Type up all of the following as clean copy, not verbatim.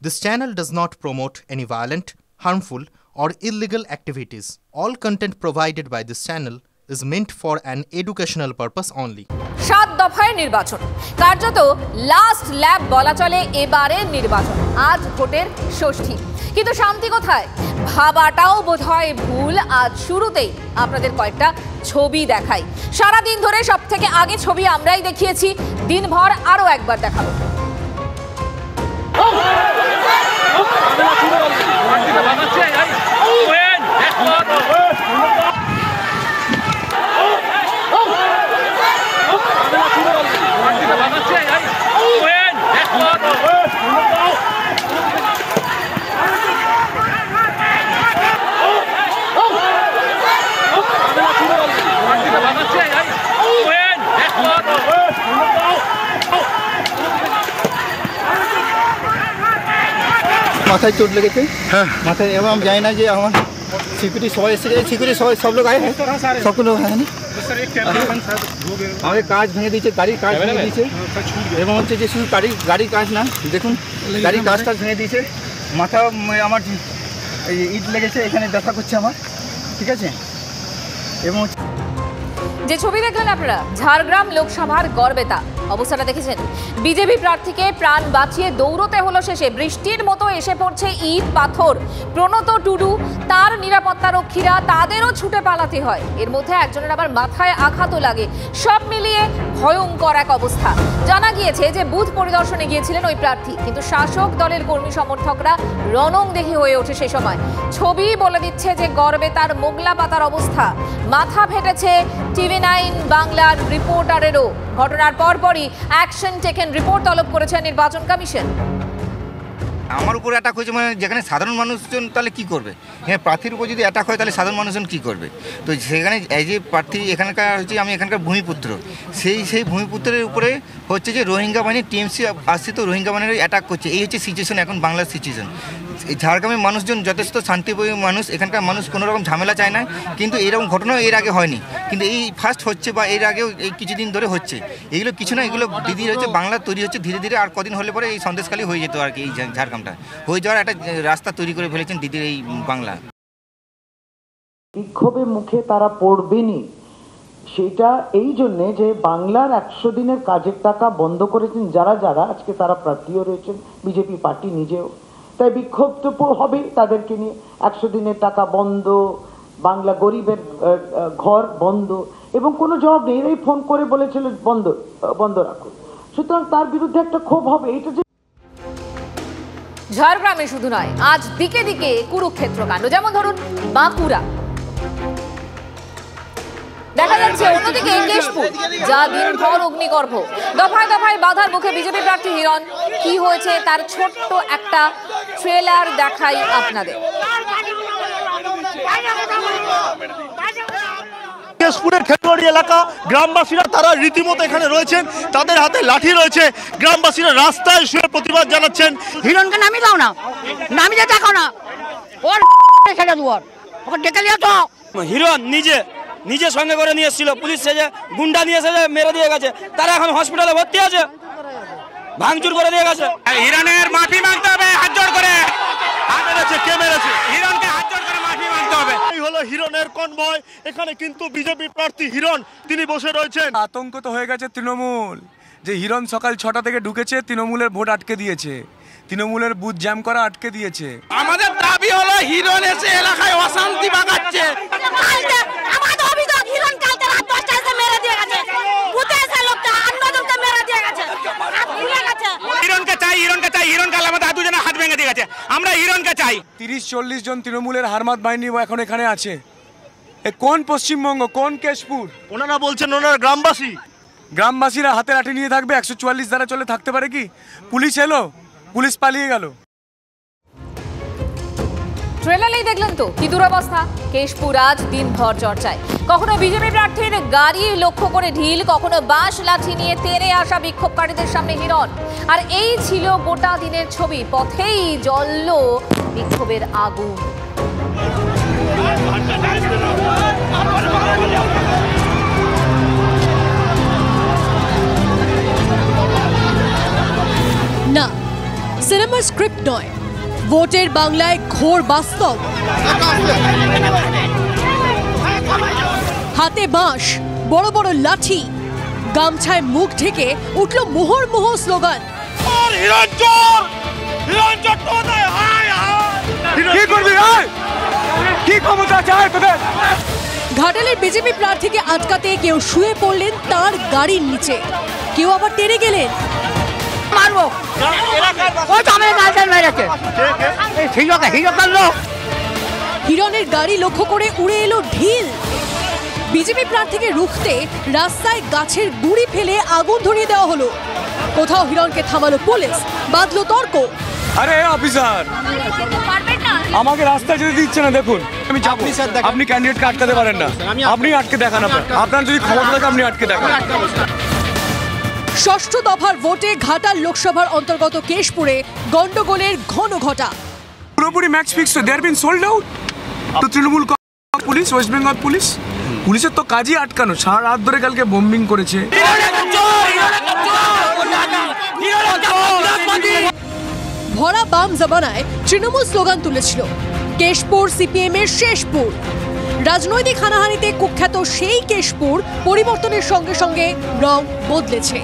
This channel does not promote any violent, harmful, or illegal activities. All content provided by this channel is meant for an educational purpose only. 7 দফায় নির্বাচন কার্যত last lab বলা চলে এবারের নির্বাচন। আজ ভোটের ষষ্ঠী, কিন্তু শান্তি কোথায় ভাবাটাও বোধহয় ভুল। আজ শুরুতেই আপনাদের কয়েকটা ছবি দেখাই। সারা দিন ধরে সবথেকে আগে ছবি আমরাই দেখিয়েছি, দিনভর আরো একবার দেখাবো। মাথায় চোট লেগেছে, হ্যাঁ মাথায়, এবং আমি জানি না যে আমার সিকিউরিটি সবাই এসে গেছে, সিকিউরিটি সব লোক আয়ে সব লোক হয়নি। আমাদের কাজ ভেঙে দিয়েছে, গাড়ির কাজ ভেঙে দিয়েছে, এবং হচ্ছে যে শুধু গাড়ির কাজ না, দেখুন গাড়ির কাজটা ভেঙে দিয়েছে। মাথা আমার ইট লেগেছে, এখানে ব্যথা করছে আমার, ঠিক আছে। এবং যে ছবি দেখলেন আপনারা ঝাড়গ্রাম লোকসভার গড়বেতা, অবস্থাটা দেখেছেন। বিজেপি প্রার্থীকে প্রাণ বাঁচিয়ে দৌড়তে হলো শেষে। বৃষ্টির মতো এসে পড়ছে ইট পাথর। প্রণত টুডু, তার নিরাপত্তা রক্ষীরা, তাদেরও ছুটে পালাতে হয়। এর মধ্যে একজনের আবার মাথায় আঘাতও লাগে। সব মিলিয়ে ভয়ঙ্কর এক অবস্থা। জানা গিয়েছে যে বুথ পরিদর্শনে গিয়েছিলেন ওই প্রার্থী, কিন্তু শাসক দলের কর্মী সমর্থকরা রণংদেহী হয়ে ওঠে সেই সময়। ছবি বলে দিচ্ছে যে গড়বেতার মোগলা পাতার অবস্থা। মাথা ফেটেছে TV9 বাংলার রিপোর্টারেরও। ঘটনার পরপরই অ্যাকশন টেকেন রিপোর্ট তলব করেছে নির্বাচন কমিশন। আমার উপর অ্যাটাক হয়েছে, মানে যেখানে সাধারণ মানুষজন তাহলে কি করবে? হ্যাঁ, প্রার্থীর উপর যদি অ্যাটাক হয় তাহলে সাধারণ মানুষজন কি করবে? তো সেখানে এই যে প্রার্থী এখানকার হচ্ছে, আমি এখানকার ভূমিপুত্র, সেই ভূমিপুত্রের উপরে হচ্ছে যে রোহিঙ্গা বাহিনী টিএমসি আশ্রিত রোহিঙ্গা বাহিনীর অ্যাটাক করছে। এই হচ্ছে সিচুয়েশন এখন বাংলার সিচুয়েশন। ঝাড়গ্রামের মানুষজন যথেষ্ট শান্তিপ্রিয় মানুষ, এখানকার মানুষ কোনো রকম ঝামেলা চায় না, কিন্তু এরকম ঘটনা এর আগে হয়নি, কিন্তু এই ফার্স্ট হচ্ছে, বা এর আগেও এই কিছুদিন ধরে হচ্ছে। এগুলো কিছু না, এগুলো দিদি হচ্ছে বাংলা তৈরি হচ্ছে ধীরে ধীরে। আর কদিন হলে পরে এই সন্দেশখালী হয়ে যেত আর কি। এই ঝাড়গ্রামটা হয়ে যাওয়ার একটা রাস্তা তৈরি করে ফেলেছেন দিদির এই বাংলা। বিক্ষোভের মুখে তারা পড়বেনি, সেটা এই জন্যে যে বাংলার 100 দিনের কাজের টাকা বন্ধ করেছেন যারা যারা, আজকে তারা প্রার্থীও রয়েছেন, বিজেপি পার্টি নিজেও। তাই বিক্ষোভ তো হবে তাদেরকে নিয়ে। 100 দিনের টাকা বন্ধ, বাংলা গরিবের ঘর বন্ধ, এবং কোনো জবাব নেই। এরাই ফোন করে বলেছিল বন্ধ রাখুন। সুতরাং তার বিরুদ্ধে একটা ক্ষোভ হবে। এটা যে ঝাড়গ্রামে শুধু নয়, আজ দিকে দিকে কুরুক্ষেত্র কাণ্ড। যেমন ধরুন বাঁকুড়া, দেখা যাচ্ছে অন্যদিকে কেশপুর, যা দিনভর অগ্নিগর্ভ। দফায় দফায় বাধার মুখে বিজেপি প্রার্থী হিরণ। কি হয়েছে তার ছোট্ট একটা ট্রেলার দেখাই আপনাদের। কেশপুরের খেতবাড়ি এলাকা, গ্রামবাসীরা তারা রীতিমতো এখানে রয়েছেন, তাদের হাতে লাঠি রয়েছে। গ্রামবাসীরা রাস্তায় শুয়ে প্রতিবাদ জানাচ্ছেন। হিরণকে নামিয়ে দাও না, নামিয়ে দেখো না, ওর ছেড়ে দুয়ার ওকে ডেকে নিয়ে তো। হিরণ নিজে সঙ্গে করে নিয়ে এসেছিল, পুলিশ সেজে গুন্ডা নিয়ে এসে মেরে দিয়ে গেছে। তারা এখন হসপিটালে ভর্তি আছে, ভাঙচুর করে দিয়ে গেছে। হিরণের মাফি মানতে হবে, হাত জোড় করে। কে মেরেছে? হিরণকে হাত জোড় করে মাফি মানতে হবে। এই হলো হিরণের কনভয়। এখানে কিন্তু বিজেপি প্রার্থী হিরণ তিনি বসে রয়েছেন। আতঙ্ক তো হয়ে গেছে তৃণমূল, যে হিরণ সকাল 6টা থেকে ঢুকেছে, তৃণমূলের ভোট আটকে দিয়েছে, তৃণমূলের বুথ জ্যাম করা আটকে দিয়েছে। আমাদের দাবি হলো হিরণ এসে এলাকায় অশান্তি বাগাচ্ছে। আমাদের অভিযোগ হিরণ কালকে রাত 10টায় এসে মেরে দিয়ে গেছে, বুথে এসে লোকটা অন্যজনকে মেরে দিয়ে গেছে। হিরণকে চাই, হিরণ কাল আমাদের দুজনে হাত ভেঙে দিয়ে গেছে। আমরা হিরণকে চাই। 30-40 জন তৃণমূলের হারমাত বাহিনী এখন এখানে আছে। এ কোন পশ্চিমবঙ্গ, কোন কেশপুর? ওনারা বলছেন ওনারা গ্রামবাসীরা হাতে লাঠি নিয়ে থাকবে, 144 ধারা চলে থাকতে পারে কি? পুলিশ এলো, পুলিশ পালিয়ে গেল। ট্রেলারেই দেখলেন তো কি দুরবস্থা। কেশপুর আজ দিনভর চর্চায়। কখনো বিজেপি প্রার্থীর গাড়ি লক্ষ্য করে ঢিল, কখনো বাঁশ লাঠি নিয়ে তেড়ে আসা বিক্ষোভকারীদের সামনে হিরণ। আর এই ছিল গোটা দিনের ছবি। পথেই জ্বলল বিক্ষোভের আগুন। না, সিনেমা স্ক্রিপ্ট নয়, ভোটের বাংলায় ঘোর বাস্তব। হাতে বাঁশ, বড় বড় লাঠি, গামছায় মুখ ঢেকে উঠল মুহুর্মুহ স্লোগান। ঘাটালের বিজেপি প্রার্থীকে আটকাতে কেউ শুয়ে পড়লেন তার গাড়ির নিচে, কেউ আবার টেনে গেলেন। হিরণের গাড়ি লক্ষ্য করে উড়ে এলো ঢিল। বিজেপি প্রার্থীকে রুখতে রাস্তায় গাছের গুড়ি ফেলে আগুন ধরিয়ে দেওয়া হলো। কোথাও হিরণকে থামালো পুলিশ, বাঁধলো তর্ক। আরে অফিসার, আমাকে রাস্তায় যেতে দিচ্ছে না। দেখুন আমি যাবো, আপনি ক্যান্ডিডেটকে আটকাতে পারেন না, আপনি আটকে দেখান। আপনার যদি ক্ষমতা থাকে আপনি আটকে দেখান। ষষ্ঠ দফার ভোটে ঘাটাল লোকসভার অন্তর্গত কেশপুরে গন্ডগোলের ঘন ঘটা। পুরোপুরি match fix, they are been sold out. তো তৃণমূল পুলিশ, ওয়েস্ট বেঙ্গল পুলিশের তো কাজই আটকানো। সারা রাত ধরে কালকে বোম্বিং করেছে। ভরা বাম জমানায় তৃণমূল স্লোগান তুলেছিল, কেশপুর সিপিএম এর শেষপুর। রাজনৈতিক হানাহানিতে কুখ্যাত সেই কেশপুর পরিবর্তনের সঙ্গে সঙ্গে রং বদলেছে,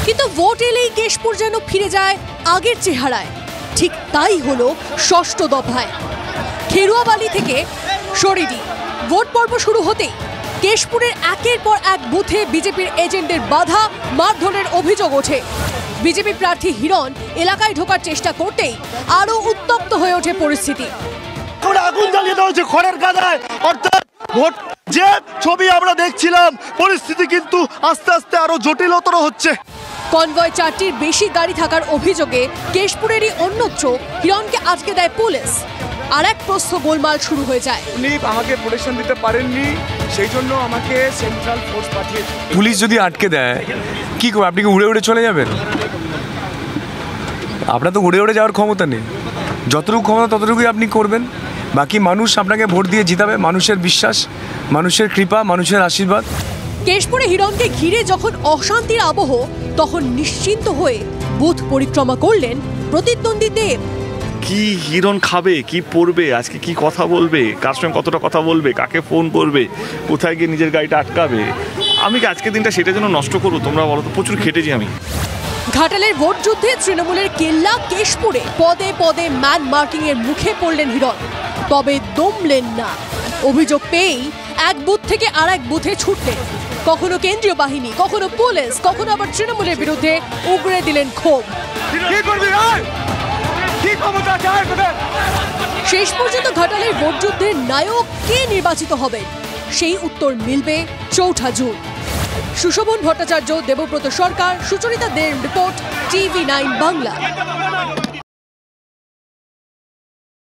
কিন্তু ভোট এলেই কেশপুর যেন ফিরে যায় আগের চেহারায়। ঠিক তাই হলো ষষ্ঠ দফায়। খেরুয়াবালি থেকে শরিডি ভোট পর্ব শুরু হতেই কেশপুরের একের পর এক বুথে বিজেপির এজেন্টদের বাধা, মারধরের অভিযোগ ওঠে। বিজেপি প্রার্থী হিরণ এলাকায় ঢোকার চেষ্টা করতেই আরো উত্তপ্ত হয়ে ওঠে পরিস্থিতি। আগুন জ্বালিয়ে দেওয়া হচ্ছে খড়ের গাদায়, অর্থাৎ ভোট যে ছবি আমরা দেখছিলাম, পরিস্থিতি কিন্তু আস্তে আস্তে আরো জটিলতর হচ্ছে। কনভয় 4টির বেশি গাড়ি থাকার অভিযোগে কেশপুরেরই অন্যত্র হিরণকে আটকে দেয় পুলিশ। আর এক প্রস্থ গোলমাল শুরু হয়ে যায়। উনি আমাকে প্রোটেকশন দিতে পারেননি, সেই জন্য আমাকে সেন্ট্রাল ফোর্স পাঠিয়ে। পুলিশ যদি আটকে দেয় কি করবে? আপনি কি উড়ে উড়ে চলে যাবেন? আপনার তো উড়ে উড়ে যাওয়ার ক্ষমতা নেই। যতটুকু ক্ষমতা ততটুকুই আপনি করবেন। বাকি মানুষ আপনাকে ভোট দিয়ে জিতাবে। মানুষের বিশ্বাস, মানুষের কৃপা, মানুষের আশীর্বাদ। কেশপুরে হিরণকে ঘিরে যখন অশান্তির আবহ, তখন নিশ্চিন্ত হয়ে বুথ পরিক্রমা করলেন প্রতিদ্বন্দ্বী দেব। কি হিরণ খাবে, কি পড়বে, আজকে কি কথা বলবে, কার সঙ্গে কতটা কথা বলবে, কাকে ফোন করবে, কোথায় গিয়ে নিজের গাড়িটা আটকাবে। আমি কি আজকের দিনটা সেটার জন্য নষ্ট করবো? তোমরা বলো তো, প্রচুর খেটেছি আমি। ঘাটালের ভোট যুদ্ধে তৃণমূলের কেল্লা কেশপুরে পদে পদে ম্যান মার্কিং এর মুখে পড়লেন হিরণ, তবে দমলেন না। অভিযোগ পেয়েই এক বুথ থেকে আর এক বুথে ছুটলেন। কখনো কেন্দ্রীয় বাহিনী, কখনো পুলিশ, কখনো আবার তৃণমূলের বিরুদ্ধে উগড়ে দিলেন ক্ষোভ। শেষ পর্যন্ত ঘাটালের ভোট যুদ্ধের নায়ক কে নির্বাচিত হবে, সেই উত্তর মিলবে 4 জুন। সুশোভন ভট্টাচার্য, দেবব্রত সরকার, সুচরিতা দের রিপোর্ট, TV9 বাংলা।